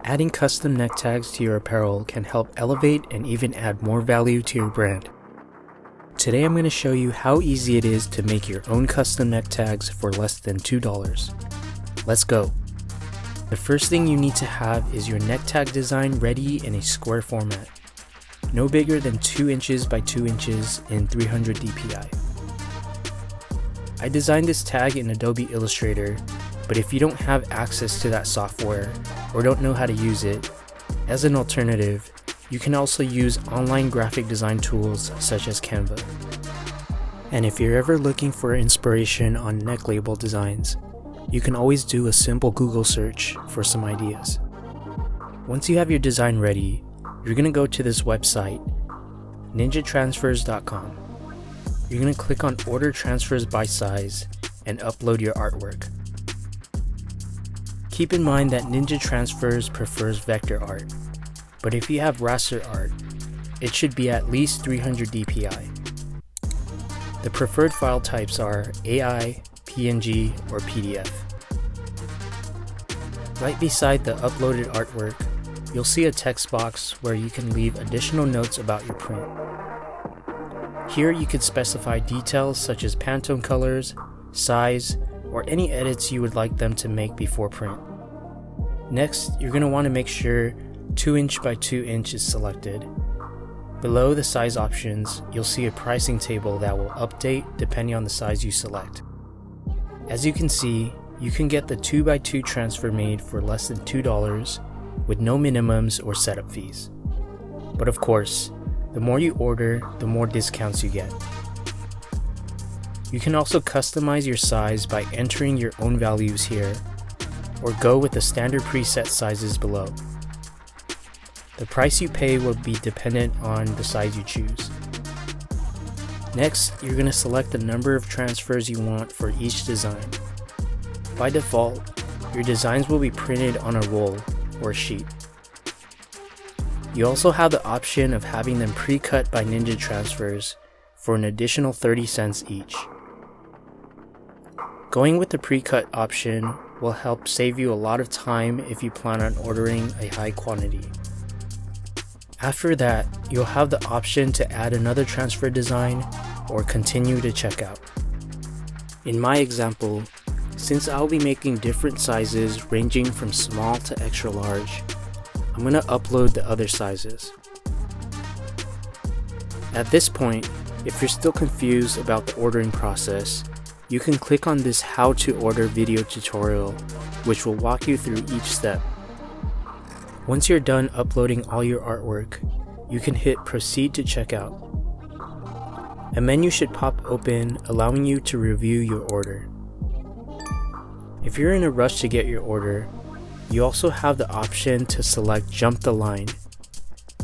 Adding custom neck tags to your apparel can help elevate and even add more value to your brand. Today I'm going to show you how easy it is to make your own custom neck tags for less than $2. Let's go! The first thing you need to have is your neck tag design ready in a square format, no bigger than 2 inches by 2 inches in 300 dpi. I designed this tag in Adobe Illustrator, but if you don't have access to that software or don't know how to use it, as an alternative, you can also use online graphic design tools such as Canva. And if you're ever looking for inspiration on neck label designs, you can always do a simple Google search for some ideas. Once you have your design ready, you're going to go to this website, ninjatransfers.com. You're going to click on Order Transfers by Size and upload your artwork. Keep in mind that Ninja Transfers prefers vector art, but if you have raster art, it should be at least 300 dpi. The preferred file types are AI, PNG, or PDF. Right beside the uploaded artwork, you'll see a text box where you can leave additional notes about your print. Here you can specify details such as Pantone colors, size, or any edits you would like them to make before print. Next, you're going to want to make sure 2 inch by 2 inch is selected. Below the size options, you'll see a pricing table that will update depending on the size you select. As you can see, you can get the 2 by 2 transfer made for less than $2 with no minimums or setup fees. But of course, the more you order, the more discounts you get. You can also customize your size by entering your own values here, or go with the standard preset sizes below. The price you pay will be dependent on the size you choose. Next, you're going to select the number of transfers you want for each design. By default, your designs will be printed on a roll or sheet. You also have the option of having them pre-cut by Ninja Transfers for an additional 30 cents each. Going with the pre-cut option will help save you a lot of time if you plan on ordering a high quantity. After that, you'll have the option to add another transfer design or continue to checkout. In my example, since I'll be making different sizes ranging from small to extra large, I'm going to upload the other sizes. At this point, if you're still confused about the ordering process, you can click on this How to Order video tutorial, which will walk you through each step. Once you're done uploading all your artwork, you can hit Proceed to Checkout. A menu should pop open, allowing you to review your order. If you're in a rush to get your order, you also have the option to select Jump the Line,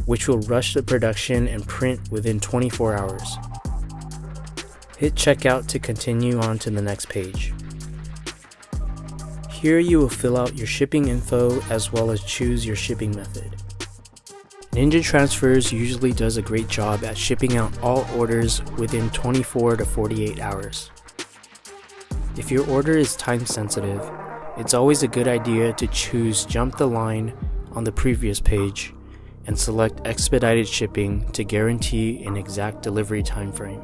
which will rush the production and print within 24 hours. Hit Checkout to continue on to the next page. Here you will fill out your shipping info as well as choose your shipping method. Ninja Transfers usually does a great job at shipping out all orders within 24 to 48 hours. If your order is time sensitive, it's always a good idea to choose Jump the Line on the previous page and select Expedited Shipping to guarantee an exact delivery time frame.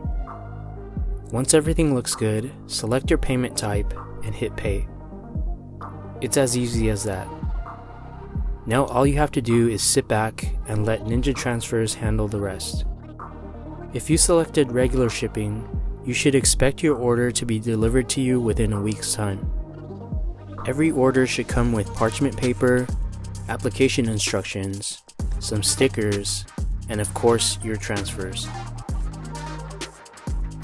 Once everything looks good, select your payment type and hit Pay. It's as easy as that. Now all you have to do is sit back and let Ninja Transfers handle the rest. If you selected regular shipping, you should expect your order to be delivered to you within a week's time. Every order should come with parchment paper, application instructions, some stickers, and of course your transfers.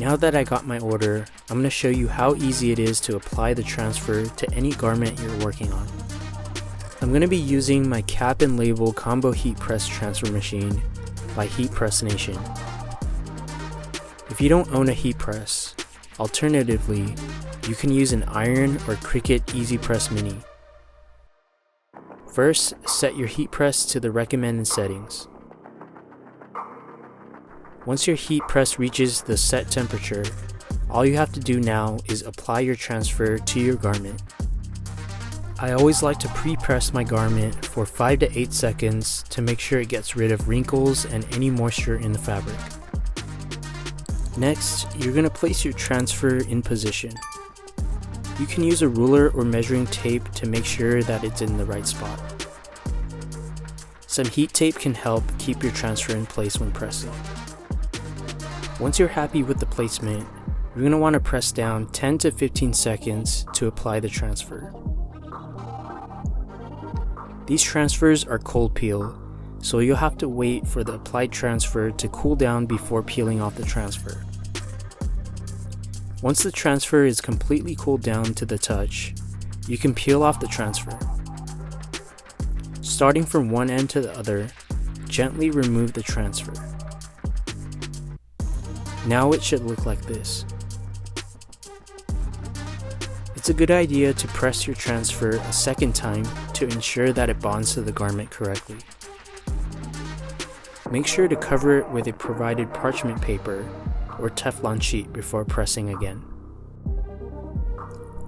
Now that I got my order, I'm going to show you how easy it is to apply the transfer to any garment you're working on. I'm going to be using my cap and label combo heat press transfer machine by Heat Press Nation. If you don't own a heat press, alternatively, you can use an iron or Cricut Easy Press Mini. First, set your heat press to the recommended settings. Once your heat press reaches the set temperature, all you have to do now is apply your transfer to your garment. I always like to pre-press my garment for 5 to 8 seconds to make sure it gets rid of wrinkles and any moisture in the fabric. Next, you're going to place your transfer in position. You can use a ruler or measuring tape to make sure that it's in the right spot. Some heat tape can help keep your transfer in place when pressing. Once you're happy with the placement, you're going to want to press down 10 to 15 seconds to apply the transfer. These transfers are cold peel, so you'll have to wait for the applied transfer to cool down before peeling off the transfer. Once the transfer is completely cooled down to the touch, you can peel off the transfer. Starting from one end to the other, gently remove the transfer. Now it should look like this. It's a good idea to press your transfer a second time to ensure that it bonds to the garment correctly. Make sure to cover it with a provided parchment paper or Teflon sheet before pressing again.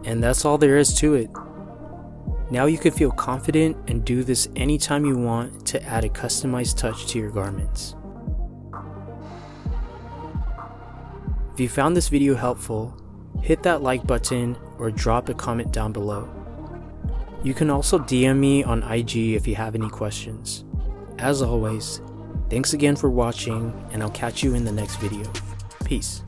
And that's all there is to it. Now you can feel confident and do this anytime you want to add a customized touch to your garments. If you found this video helpful, hit that like button or drop a comment down below. You can also DM me on IG if you have any questions. As always, thanks again for watching, and I'll catch you in the next video. Peace.